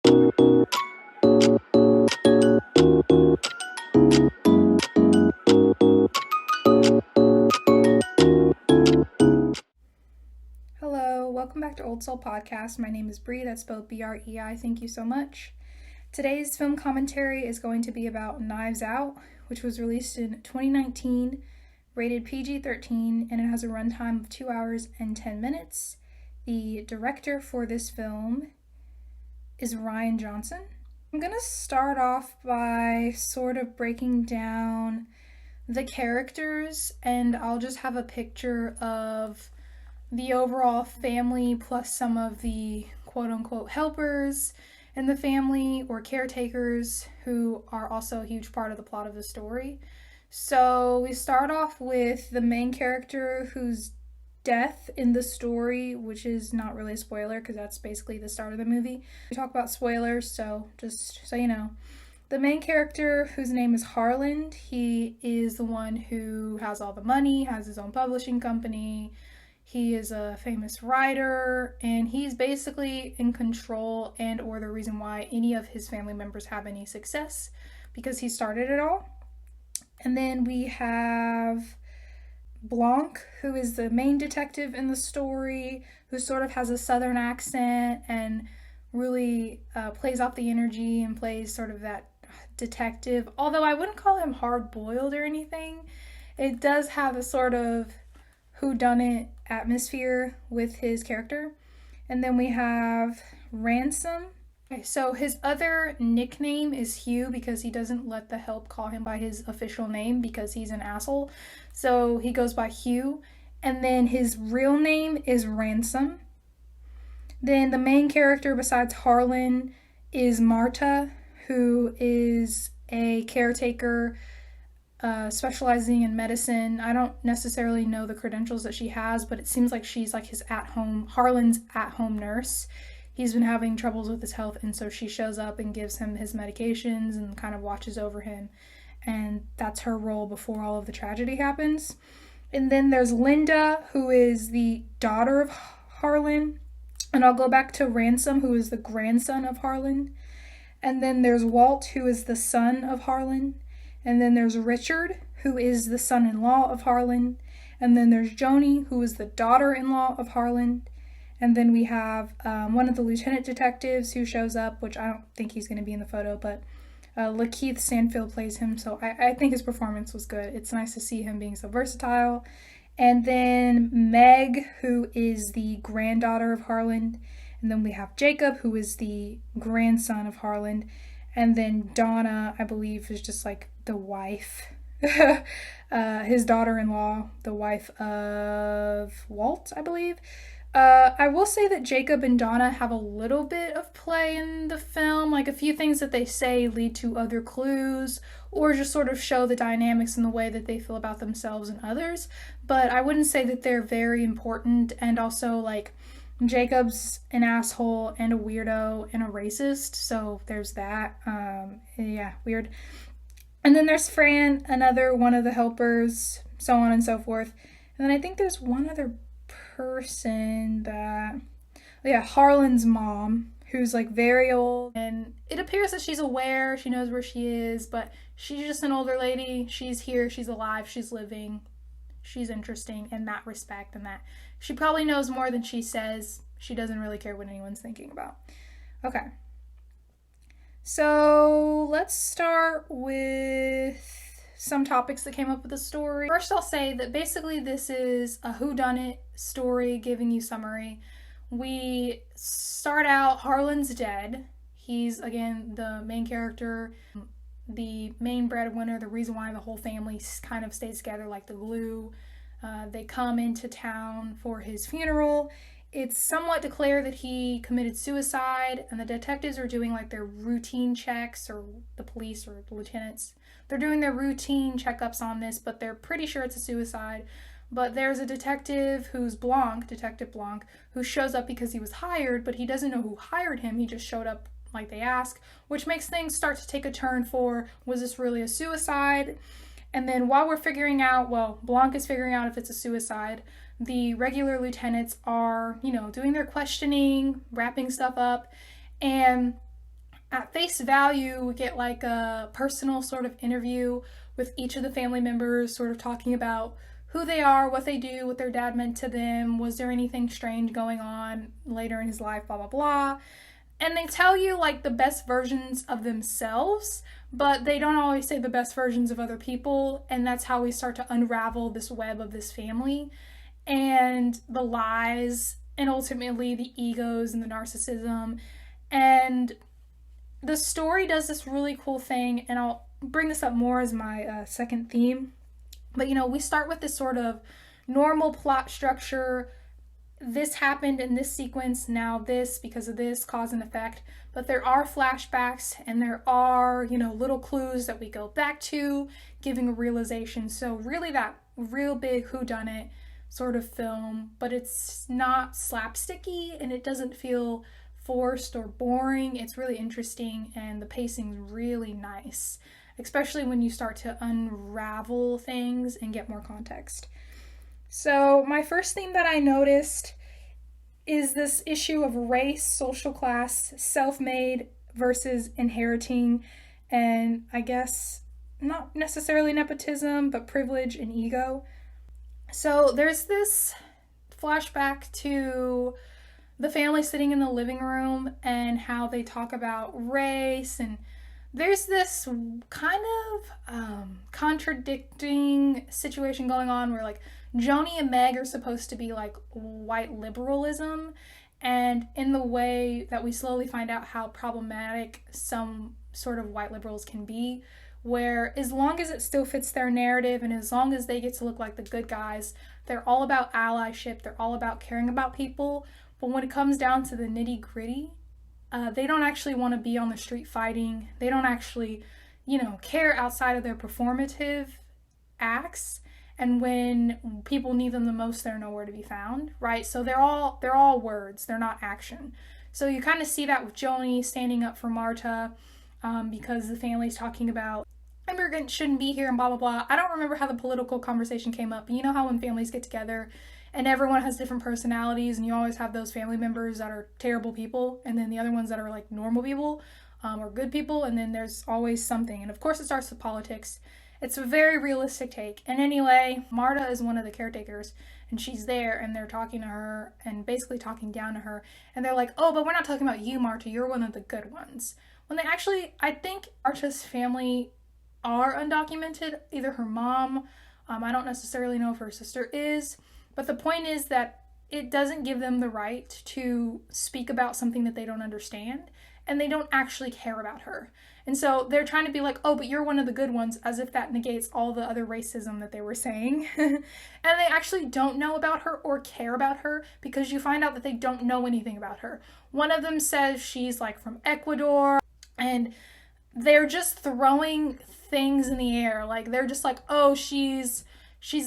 Hello, welcome back to Old Soul Podcast. My name is Bree, that's spelled B-R-E-I. Thank you so much. Today's film commentary is going to be about Knives Out, which was released in 2019, rated PG-13, and it has a runtime of 2 hours and 10 minutes. The director for this film is Rian Johnson. I'm going to start off by sort of breaking down the characters, and I'll just have a picture of the overall family plus some of the quote-unquote helpers in the family or caretakers who are also a huge part of the plot of the story. So we start off with the main character whose death in the story, which is not really a spoiler because that's basically the start of the movie. We talk about spoilers, so just so you know. The main character, whose name is Harland, he is the one who has all the money, has his own publishing company. He is a famous writer, and he's basically in control and or the reason why any of his family members have any success because he started it all. And then we have Blanc, who is the main detective in the story, who sort of has a southern accent and really plays off the energy and plays sort of that detective. Although I wouldn't call him hard-boiled or anything. It does have a sort of whodunit atmosphere with his character. And then we have Ransom. Okay, so his other nickname is Hugh because he doesn't let the help call him by his official name because he's an asshole. So he goes by Hugh. And then his real name is Ransom. Then the main character besides Harlan is Marta, who is a caretaker specializing in medicine. I don't necessarily know the credentials that she has, but it seems like she's like Harlan's at-home nurse. He's been having troubles with his health, and so she shows up and gives him his medications and kind of watches over him. And that's her role before all of the tragedy happens. And then there's Linda, who is the daughter of Harlan. And I'll go back to Ransom, who is the grandson of Harlan. And then there's Walt, who is the son of Harlan. And then there's Richard, who is the son-in-law of Harlan. And then there's Joni, who is the daughter-in-law of Harlan. And then we have one of the lieutenant detectives who shows up, which I don't think he's going to be in the photo, but LaKeith Stanfield plays him, so I think his performance was good. It's nice to see him being so versatile. And then Meg, who is the granddaughter of Harlan. And then we have Jacob, who is the grandson of Harlan. And then Donna, I believe, is just like the wife, his daughter-in-law, the wife of Walt, I believe. I will say that Jacob and Donna have a little bit of play in the film. Like a few things that they say lead to other clues or just sort of show the dynamics in the way that they feel about themselves and others. But I wouldn't say that they're very important. And also, like, Jacob's an asshole and a weirdo and a racist, so there's that. Yeah, weird. And then there's Fran, another one of the helpers, so on and so forth. And then I think there's one other person Harlan's mom, who's like very old, and it appears that she's aware, she knows where she is, but she's just an older lady. She's here, she's alive, she's living. She's interesting in that respect, and that she probably knows more than she says. She doesn't really care what anyone's thinking about. Okay. So let's start with some topics that came up with the story. First, I'll say that basically this is a whodunit story giving you summary. We start out, Harlan's dead. He's, again, the main character, the main breadwinner, the reason why the whole family kind of stays together like the glue. They come into town for his funeral. It's somewhat declared that he committed suicide, and the detectives are doing like their routine checks, or the police or the lieutenants. They're doing their routine checkups on this, but they're pretty sure it's a suicide. But there's a detective who's Detective Blanc, who shows up because he was hired, but he doesn't know who hired him. He just showed up like they ask, which makes things start to take a turn for, was this really a suicide? And then while we're figuring out, Blanc is figuring out if it's a suicide, the regular lieutenants are, doing their questioning, wrapping stuff up, and At face value, we get like a personal sort of interview with each of the family members, sort of talking about who they are, what they do, what their dad meant to them, was there anything strange going on later in his life, blah, blah, blah. And they tell you like the best versions of themselves, but they don't always say the best versions of other people. And that's how we start to unravel this web of this family and the lies and ultimately the egos and the narcissism. And the story does this really cool thing, and I'll bring this up more as my second theme. But, we start with this sort of normal plot structure. This happened in this sequence, now this, because of this, cause and effect. But there are flashbacks, and there are, little clues that we go back to, giving a realization. So really that real big whodunit sort of film, but it's not slapsticky, and it doesn't feel forced or boring. It's really interesting, and the pacing's really nice, especially when you start to unravel things and get more context. So my first thing that I noticed is this issue of race, social class, self-made versus inheriting, and I guess not necessarily nepotism, but privilege and ego. So there's this flashback to the family sitting in the living room and how they talk about race, and there's this kind of contradicting situation going on where like Joni and Meg are supposed to be like white liberalism, and in the way that we slowly find out how problematic some sort of white liberals can be, where as long as it still fits their narrative and as long as they get to look like the good guys, they're all about allyship, they're all about caring about people. But when it comes down to the nitty gritty, they don't actually want to be on the street fighting. They don't actually, care outside of their performative acts. And when people need them the most, they're nowhere to be found, right? So they're all words. They're not action. So you kind of see that with Joni standing up for Marta because the family's talking about immigrants shouldn't be here and blah, blah, blah. I don't remember how the political conversation came up, but you know how when families get together and everyone has different personalities, and you always have those family members that are terrible people, and then the other ones that are like normal people or good people, and then there's always something. And of course it starts with politics. It's a very realistic take. And anyway, Marta is one of the caretakers, and she's there, and they're talking to her and basically talking down to her, and they're like, oh, but we're not talking about you, Marta, you're one of the good ones. When they actually, I think Marta's family are undocumented, either her mom, I don't necessarily know if her sister is, but the point is that it doesn't give them the right to speak about something that they don't understand, and they don't actually care about her. And so they're trying to be like, oh, but you're one of the good ones, as if that negates all the other racism that they were saying. And they actually don't know about her or care about her, because you find out that they don't know anything about her. One of them says she's like from Ecuador, and they're just throwing things in the air. Like they're just like, oh, she's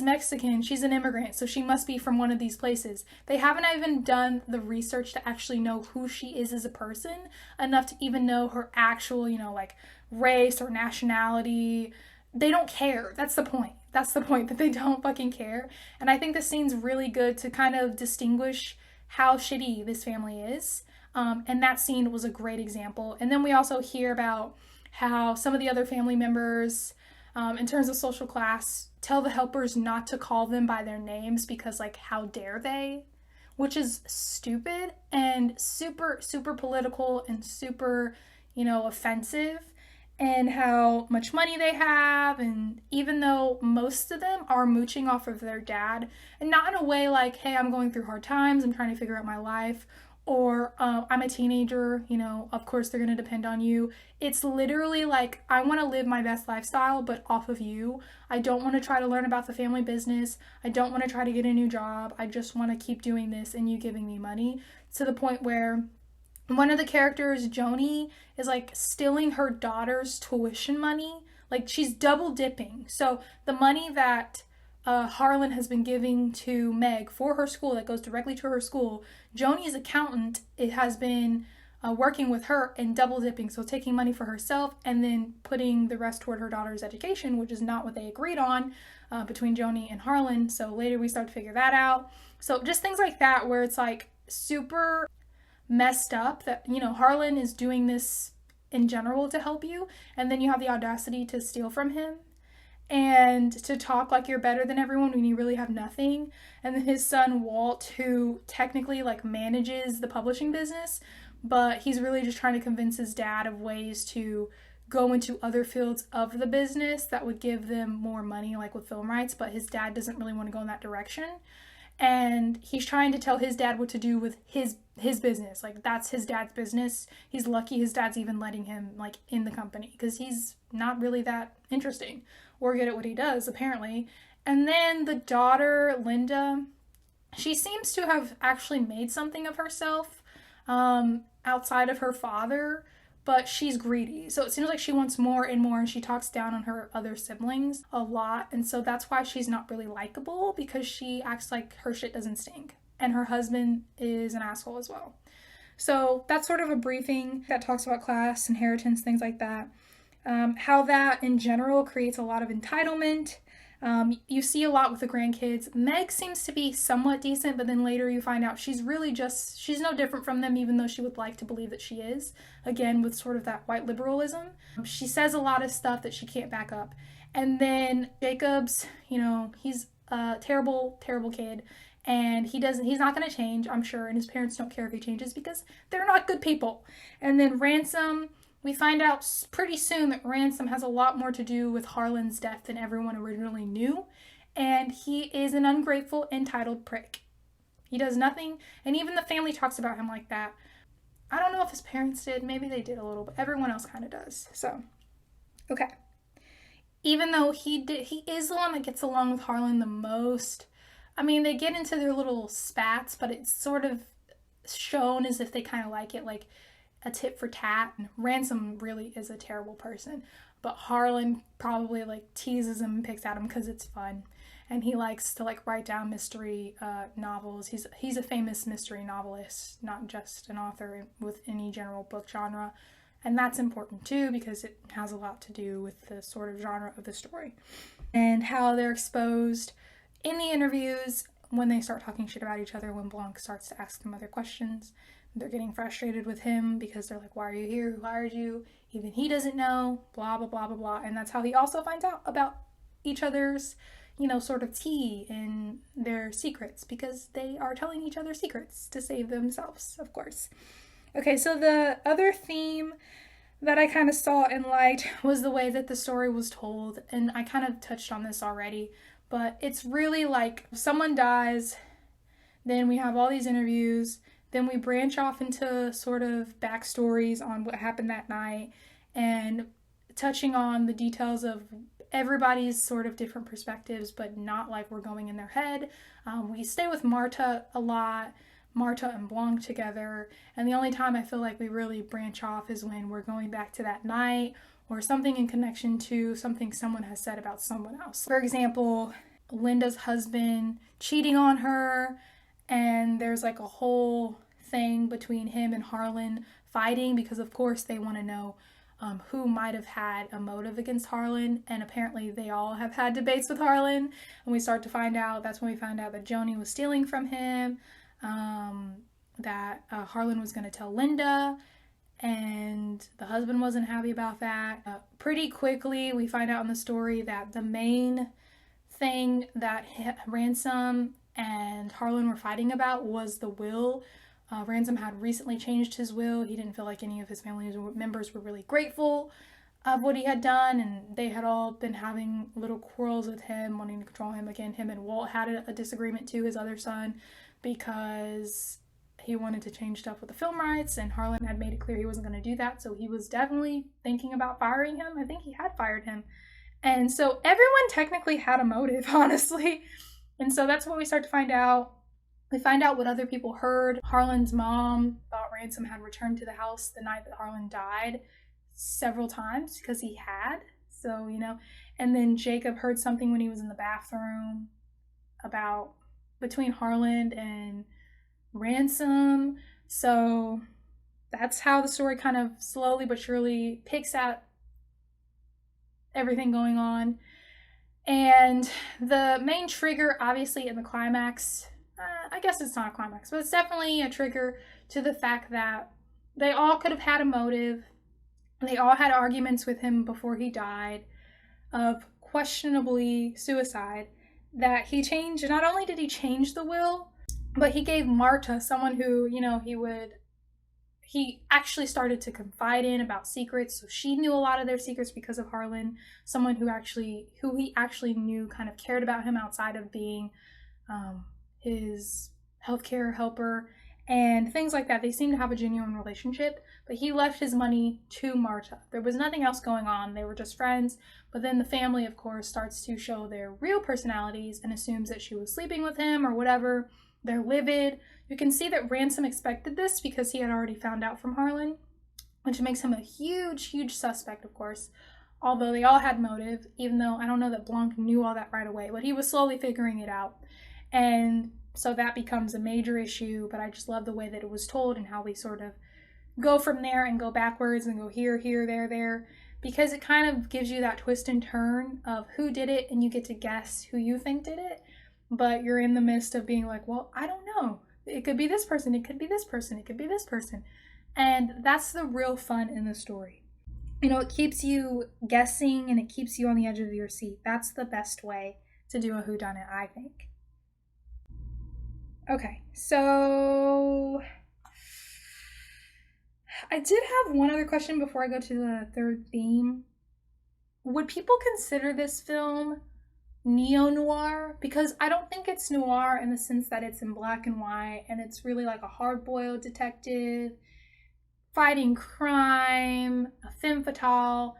Mexican, she's an immigrant, so she must be from one of these places. They haven't even done the research to actually know who she is as a person, enough to even know her actual, like race or nationality. They don't care. That's the point. That's the point, that they don't fucking care. And I think this scene's really good to kind of distinguish how shitty this family is. And that scene was a great example. And then we also hear about how some of the other family members, in terms of social class, tell the helpers not to call them by their names because, like, how dare they? Which is stupid and super, super political and super, offensive. And how much money they have, and even though most of them are mooching off of their dad, and not in a way like, hey, I'm going through hard times, I'm trying to figure out my life, or I'm a teenager, of course they're going to depend on you. It's literally like, I want to live my best lifestyle, but off of you. I don't want to try to learn about the family business. I don't want to try to get a new job. I just want to keep doing this and you giving me money, to the point where one of the characters, Joni, is like stealing her daughter's tuition money. Like she's double dipping. So the money that Harlan has been giving to Meg for her school, that goes directly to her school, Joni's accountant, it has been working with her and double dipping. So taking money for herself and then putting the rest toward her daughter's education, which is not what they agreed on between Joni and Harlan. So later we start to figure that out. So just things like that, where it's like super messed up that, Harlan is doing this in general to help you, and then you have the audacity to steal from him and to talk like you're better than everyone when you really have nothing. And then his son Walt, who technically like manages the publishing business, but he's really just trying to convince his dad of ways to go into other fields of the business that would give them more money, like with film rights, but his dad doesn't really want to go in that direction. And he's trying to tell his dad what to do with his business. Like, that's his dad's business. He's lucky his dad's even letting him like in the company, because he's not really that interesting or good at what he does, apparently. And then the daughter, Linda, she seems to have actually made something of herself outside of her father, but she's greedy. So it seems like she wants more and more, and she talks down on her other siblings a lot. And so that's why she's not really likable, because she acts like her shit doesn't stink. And her husband is an asshole as well. So that's sort of a briefing that talks about class, inheritance, things like that. How that in general creates a lot of entitlement. You see a lot with the grandkids. Meg seems to be somewhat decent, but then later you find out she's no different from them, even though she would like to believe that she is. Again, with sort of that white liberalism. She says a lot of stuff that she can't back up. And then Jacob's, he's a terrible, terrible kid. And he's not going to change, I'm sure. And his parents don't care if he changes, because they're not good people. And then Ransom, we find out pretty soon that Ransom has a lot more to do with Harlan's death than everyone originally knew. And he is an ungrateful, entitled prick. He does nothing. And even the family talks about him like that. I don't know if his parents did. Maybe they did a little, but everyone else kind of does. So, okay. Even though he is the one that gets along with Harlan the most. I mean, they get into their little spats, but it's sort of shown as if they kind of like it, like a tit for tat. Ransom really is a terrible person, but Harlan probably like teases him and picks at him because it's fun, and he likes to like write down mystery novels. He's a famous mystery novelist, not just an author with any general book genre, and that's important too, because it has a lot to do with the sort of genre of the story and how they're exposed in the interviews when they start talking shit about each other. When Blanc starts to ask them other questions, they're getting frustrated with him because they're like, why are you here? Who hired you? Even he doesn't know, blah, blah, blah, blah, blah. And that's how he also finds out about each other's, sort of tea and their secrets, because they are telling each other secrets to save themselves, of course. Okay, so the other theme that I kind of saw and liked was the way that the story was told. And I kind of touched on this already, but it's really like someone dies, then we have all these interviews, then we branch off into sort of backstories on what happened that night and touching on the details of everybody's sort of different perspectives, but not like we're going in their head. We stay with Marta a lot, Marta and Blanc together, and the only time I feel like we really branch off is when we're going back to that night or something in connection to something someone has said about someone else. For example, Linda's husband cheating on her, and there's like a whole thing between him and Harlan fighting, because of course they want to know who might have had a motive against Harlan, and apparently they all have had debates with Harlan, and we start to find out, that's when we find out that Joni was stealing from him, that Harlan was going to tell Linda, and the husband wasn't happy about that. Pretty quickly we find out in the story that the main thing that Ransom and Harlan were fighting about was the will. Ransom had recently changed his will. He didn't feel like any of his family members were really grateful of what he had done, and they had all been having little quarrels with him, wanting to control him. Again, him and Walt had a disagreement too, his other son, because he wanted to change stuff with the film rights, and Harlan had made it clear he wasn't going to do that, so he was definitely thinking about firing him. I think he had fired him. And so everyone technically had a motive, honestly. And so that's what we start to find out. We find out what other people heard. Harlan's mom thought Ransom had returned to the house the night that Harlan died several times, because he had. So, and then Jacob heard something when he was in the bathroom about between Harlan and Ransom. So that's how the story kind of slowly but surely picks at everything going on. And the main trigger, obviously, in the climax, I guess it's not a climax, but it's definitely a trigger to the fact that they all could have had a motive. They all had arguments with him before he died of questionably suicide, that he changed. Not only did he change the will, but he gave Marta, someone who, he actually started to confide in about secrets. So she knew a lot of their secrets because of Harlan, someone who he actually knew kind of cared about him outside of being his healthcare helper and things like that. They seemed to have a genuine relationship, but he left his money to Marta. There was nothing else going on. They were just friends. But then the family, of course, starts to show their real personalities and assumes that she was sleeping with him or whatever. They're livid. You can see that Ransom expected this because he had already found out from Harlan, which makes him a huge, huge suspect, of course. Although they all had motive, even though I don't know that Blanc knew all that right away, but he was slowly figuring it out. And so that becomes a major issue, but I just love the way that it was told and how we sort of go from there and go backwards and go here, here, there, because it kind of gives you that twist and turn of who did it, and you get to guess who you think did it, but you're in the midst of being like, well, I don't know. It could be this person, it could be this person, it could be this person. And that's the real fun in the story. It keeps you guessing and it keeps you on the edge of your seat. That's the best way to do a whodunit, I think. Okay, so I did have one other question before I go to the third theme. Would people consider this film neo-noir? Because I don't think it's noir in the sense that it's in black and white and it's really like a hard-boiled detective fighting crime, a femme fatale.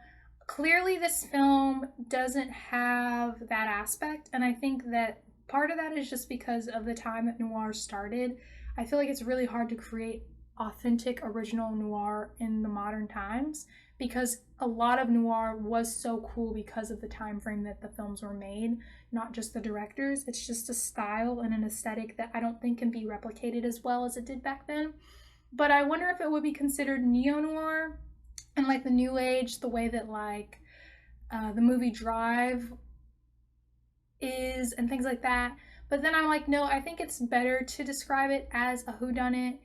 Clearly this film doesn't have that aspect, and I think that part of that is just because of the time that noir started. I feel like it's really hard to create authentic original noir in the modern times because a lot of noir was so cool because of the time frame that the films were made, not just the directors. It's just a style and an aesthetic that I don't think can be replicated as well as it did back then. But I wonder if it would be considered neo-noir and like the new age, the way that like the movie Drive is and things like that. But then I'm like, no, I think it's better to describe it as a whodunit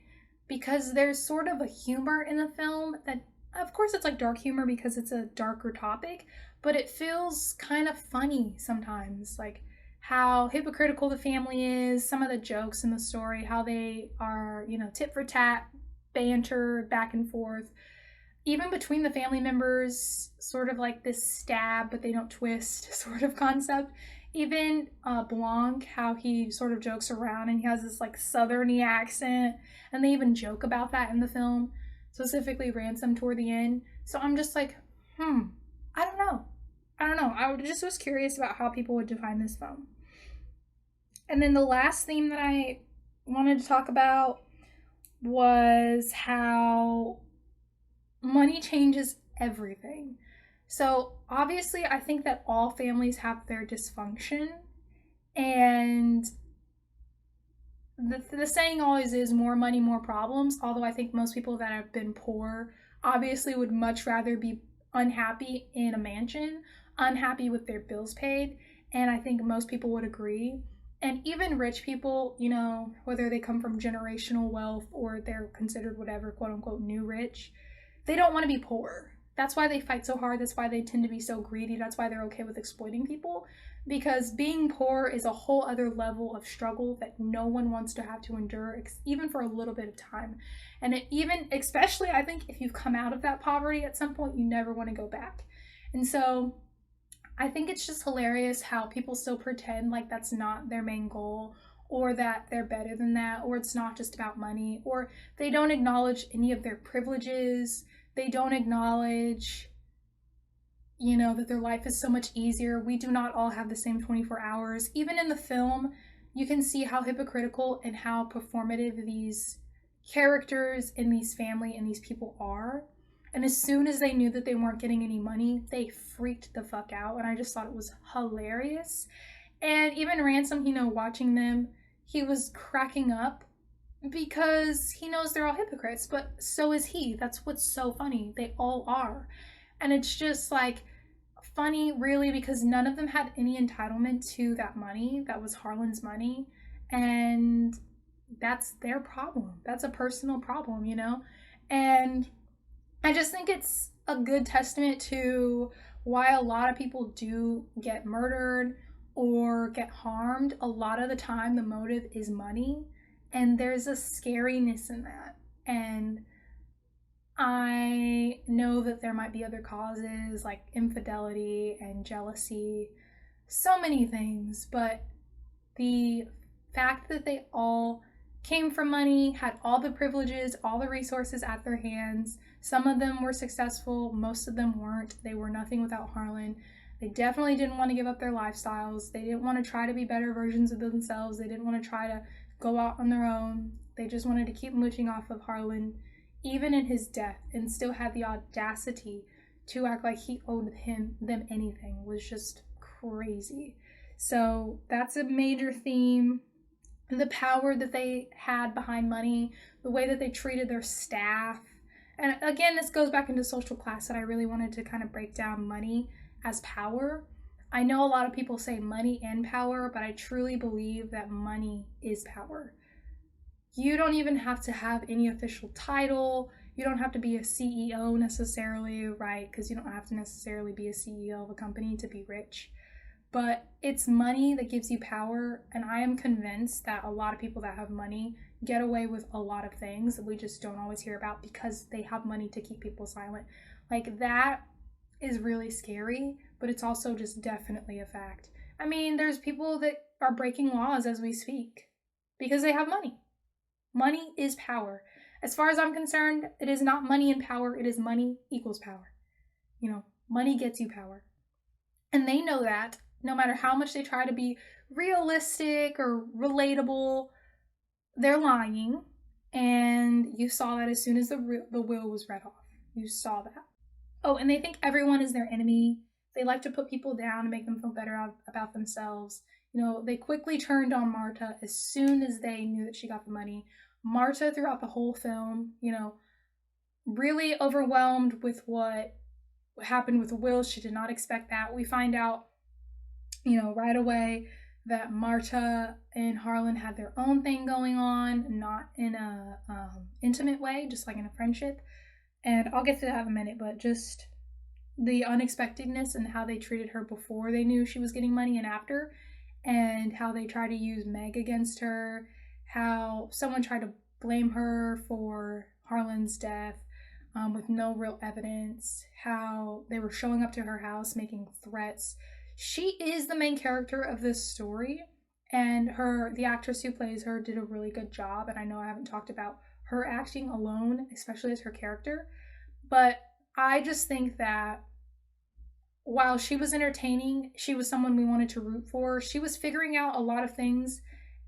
because there's sort of a humor in the film that, of course, it's like dark humor because it's a darker topic, but it feels kind of funny sometimes, like how hypocritical the family is, some of the jokes in the story, how they are, tit for tat, banter back and forth, even between the family members, sort of like this stab but they don't twist sort of concept. Even Blanc, how he sort of jokes around and he has this like southerny accent, and they even joke about that in the film, specifically Ransom toward the end. So I'm just like, I don't know. I just was curious about how people would define this film. And then the last theme that I wanted to talk about was how money changes everything. So obviously I think that all families have their dysfunction, and the saying always is more money, more problems, although I think most people that have been poor obviously would much rather be unhappy in a mansion, unhappy with their bills paid, and I think most people would agree. And even rich people, whether they come from generational wealth or they're considered whatever, quote unquote, new rich, they don't want to be poor. That's why they fight so hard. That's why they tend to be so greedy. That's why they're okay with exploiting people. Because being poor is a whole other level of struggle that no one wants to have to endure, even for a little bit of time. And especially, I think, if you've come out of that poverty at some point, you never want to go back. And so I think it's just hilarious how people still pretend like that's not their main goal, or that they're better than that, or it's not just about money, or they don't acknowledge any of their privileges. They don't acknowledge, that their life is so much easier. We do not all have the same 24 hours. Even in the film, you can see how hypocritical and how performative these characters in these family and these people are. And as soon as they knew that they weren't getting any money, they freaked the fuck out. And I just thought it was hilarious. And even Ransom, watching them, he was cracking up because he knows they're all hypocrites, but so is he. That's what's so funny. They all are. And it's just like funny, really, because none of them had any entitlement to that money. That was Harlan's money. And that's their problem. That's a personal problem, And I just think it's a good testament to why a lot of people do get murdered or get harmed. A lot of the time, the motive is money, and there's a scariness in that. And I know that there might be other causes like infidelity and jealousy, so many things, but the fact that they all came from money, had all the privileges, all the resources at their hands. Some of them were successful, most of them weren't. They were nothing without Harlan. They definitely didn't want to give up their lifestyles. They didn't want to try to be better versions of themselves. They didn't want to try to go out on their own. They just wanted to keep mooching off of Harlan, even in his death, and still had the audacity to act like he owed them anything. Was just crazy. So that's a major theme. The power that they had behind money, the way that they treated their staff. And again, this goes back into social class that I really wanted to kind of break down money as power. I know a lot of people say money and power, but I truly believe that money is power. You don't even have to have any official title. You don't have to be a CEO necessarily, right? Because you don't have to necessarily be a CEO of a company to be rich. But it's money that gives you power, and I am convinced that a lot of people that have money get away with a lot of things that we just don't always hear about because they have money to keep people silent. Like, that is really scary, but it's also just definitely a fact. I mean, there's people that are breaking laws as we speak because they have money. Money is power. As far as I'm concerned, it is not money and power, it is money equals power. You know, money gets you power. And they know that. No matter how much they try to be realistic or relatable, they're lying. And you saw that as soon as the will was read off. You saw that. Oh, and they think everyone is their enemy. They like to put people down and make them feel better about themselves. You know, they quickly turned on Marta as soon as they knew that she got the money. Marta, throughout the whole film, you know, really overwhelmed with what happened with Will. She did not expect that. We find out, you know, right away that Marta and Harlan had their own thing going on, not in a intimate way, just like in a friendship. And I'll get to that in a minute, but just the unexpectedness and how they treated her before they knew she was getting money and after, and how they tried to use Meg against her, how someone tried to blame her for Harlan's death with no real evidence, how they were showing up to her house making threats. She is the main character of this story, and the actress who plays her did a really good job. And I know I haven't talked about her acting alone, especially as her character, but I just think that while she was entertaining, she was someone we wanted to root for. She was figuring out a lot of things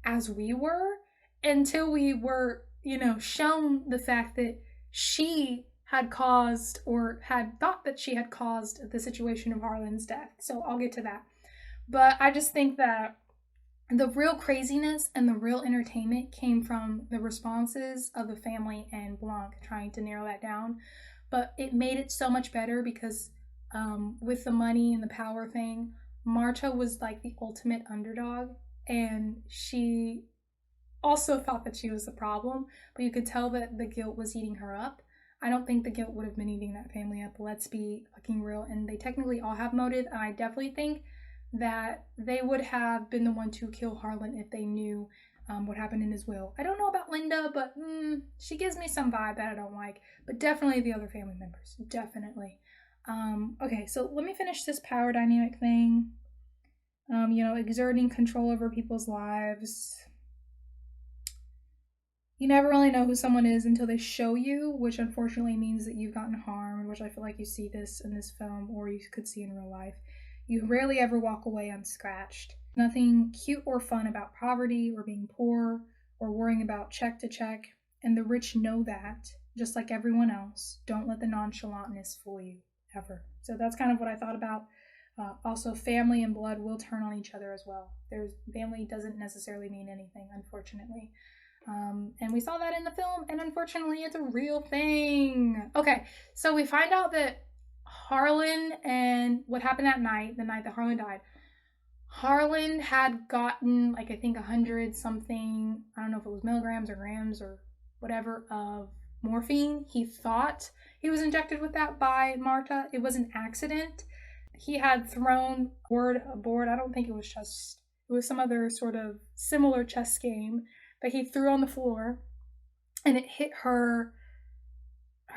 as we were, until we were, you know, shown the fact that she had caused, or had thought that she had caused, the situation of Harlan's death. So I'll get to that. But I just think that the real craziness and the real entertainment came from the responses of the family and Blanc trying to narrow that down. But it made it so much better because with the money and the power thing, Marta was like the ultimate underdog, and she also thought that she was the problem, but you could tell that the guilt was eating her up. I don't think the guilt would have been eating that family up. Let's be fucking real. And they technically all have motive, and I definitely think that they would have been the one to kill Harlan if they knew what happened in his will. I don't know about Linda, but she gives me some vibe that I don't like. But definitely the other family members. Definitely. Okay, so let me finish this power dynamic thing. You know, exerting control over people's lives. You never really know who someone is until they show you, which unfortunately means that you've gotten harmed, which I feel like you see this in this film, or you could see in real life. You rarely ever walk away unscratched. Nothing cute or fun about poverty or being poor or worrying about check to check, and the rich know that, just like everyone else. Don't let the nonchalantness fool you, ever. So that's kind of what I thought about. Also, family and blood will turn on each other as well. Family doesn't necessarily mean anything, unfortunately. And we saw that in the film, and unfortunately it's a real thing. Okay, so we find out that Harlan, and what happened that night, the night that Harlan died, Harlan had gotten, like, I think 100 something, I don't know if it was milligrams or grams or whatever, of morphine. He thought he was injected with that by Marta. It was an accident. He had thrown a board. I don't think it was chess. It was some other sort of similar chess game that he threw on the floor, and it hit her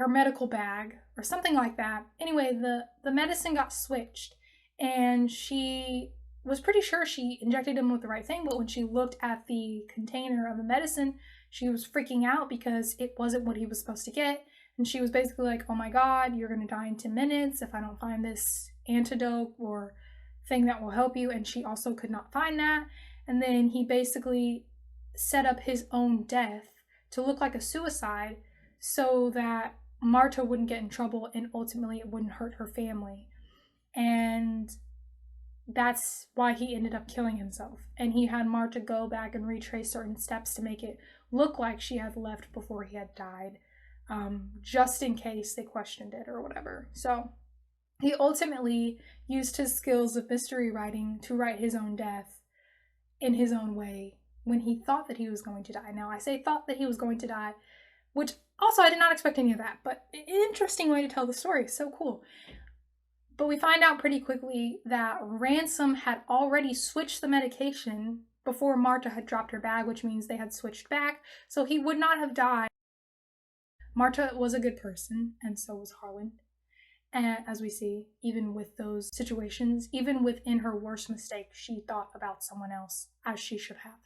medical bag or something like that. Anyway, the medicine got switched, and she was pretty sure she injected him with the right thing, but when she looked at the container of the medicine, she was freaking out because it wasn't what he was supposed to get. And she was basically like, oh my God, you're going to die in 10 minutes if I don't find this antidote or thing that will help you. And she also could not find that. And then he basically set up his own death to look like a suicide so that Marta wouldn't get in trouble and ultimately it wouldn't hurt her family. And that's why he ended up killing himself. And he had Marta go back and retrace certain steps to make it look like she had left before he had died, just in case they questioned it or whatever. So he ultimately used his skills of mystery writing to write his own death in his own way when he thought that he was going to die. Now, I say thought that he was going to die, which also I did not expect any of that, but an interesting way to tell the story. So cool. But we find out pretty quickly that Ransom had already switched the medication before Marta had dropped her bag, which means they had switched back, so he would not have died. Marta was a good person, and so was Harlan. And as we see, even with those situations, even within her worst mistake, she thought about someone else, as she should have.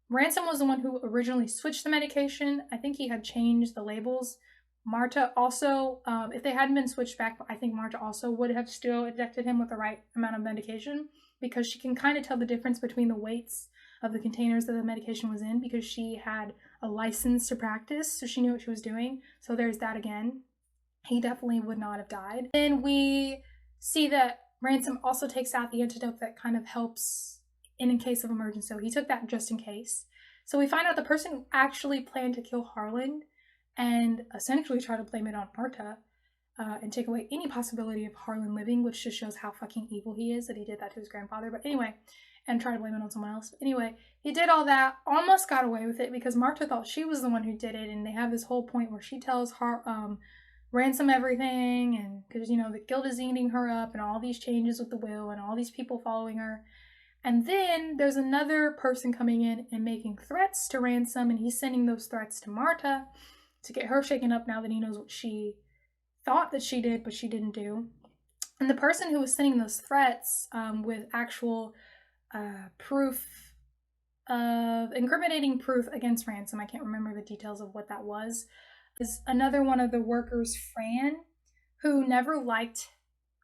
Ransom was the one who originally switched the medication. I think he had changed the labels. Marta also, if they hadn't been switched back, I think Marta also would have still injected him with the right amount of medication, because she can kind of tell the difference between the weights of the containers that the medication was in, because she had a license to practice, so she knew what she was doing. So there's that again. He definitely would not have died. Then we see that Ransom also takes out the antidote that kind of helps in case of emergency. So he took that just in case. So we find out the person who actually planned to kill Harlan and essentially try to blame it on Marta and take away any possibility of Harlan living, which just shows how fucking evil he is that he did that to his grandfather. But anyway, and try to blame it on someone else. But anyway, he did all that, almost got away with it because Marta thought she was the one who did it, and they have this whole point where she tells Ransom everything, and because, you know, the guilt is eating her up and all these changes with the will and all these people following her. And then there's another person coming in and making threats to Ransom, and he's sending those threats to Marta to get her shaken up now that he knows what she thought that she did, but she didn't do. And the person who was sending those threats with actual proof of incriminating proof against Ransom, I can't remember the details of what that was, is another one of the workers, Fran, who never liked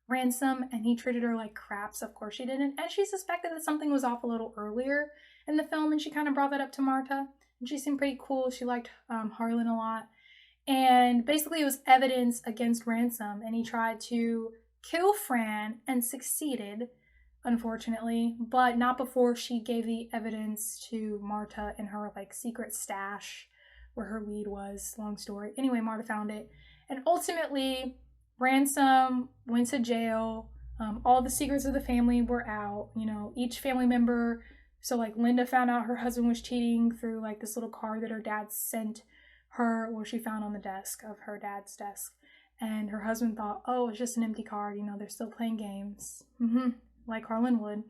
Ransom, and he treated her like crap, so of course she didn't. And she suspected that something was off a little earlier in the film, and she kind of brought that up to Marta. And she seemed pretty cool. She liked Harlan a lot. And basically it was evidence against Ransom, and he tried to kill Fran and succeeded, unfortunately, but not before she gave the evidence to Marta in her like secret stash where her weed was. Long story. Anyway, Marta found it, and ultimately Ransom went to jail. All the secrets of the family were out. You know, each family member. So like Linda found out her husband was cheating through like this little card that her dad sent her, or she found on the desk of her dad's desk. And her husband thought, oh, it's just an empty card. You know, they're still playing games. Like Harlan would.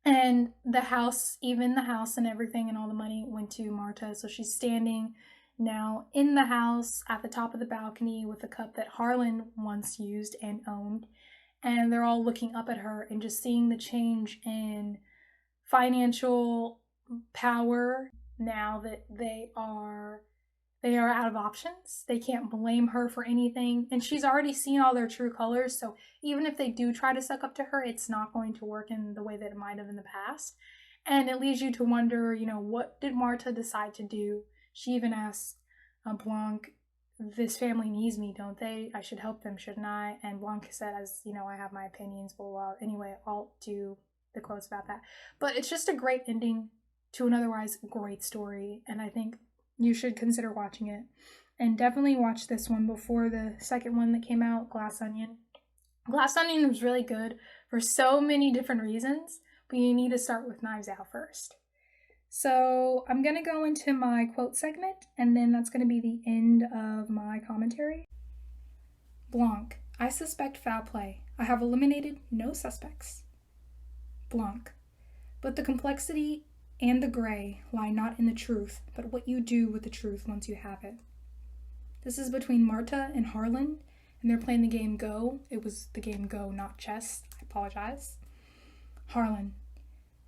And the house, even the house and everything and all the money went to Marta. So she's standing now in the house at the top of the balcony with a cup that Harlan once used and owned. And they're all looking up at her and just seeing the change in financial power now that they are out of options. They can't blame her for anything. And she's already seen all their true colors. So even if they do try to suck up to her, it's not going to work in the way that it might have in the past. And it leads you to wonder, you know, what did Marta decide to do? She even asked Blanc, this family needs me, don't they? I should help them, shouldn't I? And Blanc said, as you know, I have my opinions, blah, blah. Anyway, I'll do the quotes about that. But it's just a great ending to an otherwise great story. And I think you should consider watching it. And definitely watch this one before the second one that came out, Glass Onion. Glass Onion was really good for so many different reasons, but you need to start with Knives Out first. So I'm going to go into my quote segment, and then that's going to be the end of my commentary. Blanc, I suspect foul play. I have eliminated no suspects. Blanc, but the complexity and the gray lie not in the truth, but what you do with the truth once you have it. This is between Marta and Harlan, and they're playing the game Go. It was the game Go, not chess. I apologize. Harlan,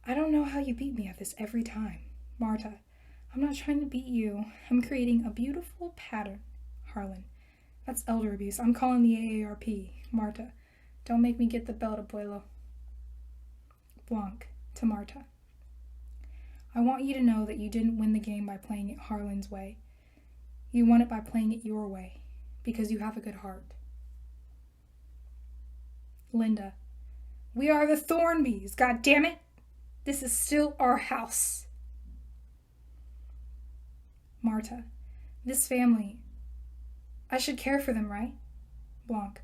I don't know how you beat me at this every time. Marta, I'm not trying to beat you. I'm creating a beautiful pattern. Harlan, that's elder abuse. I'm calling the AARP. Marta, don't make me get the belt, abuelo. Blanc, to Marta. I want you to know that you didn't win the game by playing it Harlan's way. You won it by playing it your way, because you have a good heart. Linda, we are the Thornbys, goddammit! This is still our house. Marta, this family, I should care for them, right? Blanc,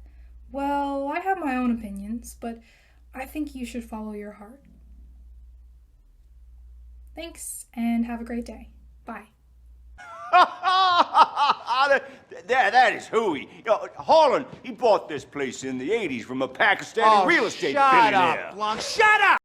well, I have my own opinions, but I think you should follow your heart. Thanks, and have a great day. Bye. That is hooey. You know, Harlan, he bought this place in the 80s from a Pakistani real estate billionaire. Shut up, Blanc. Shut up!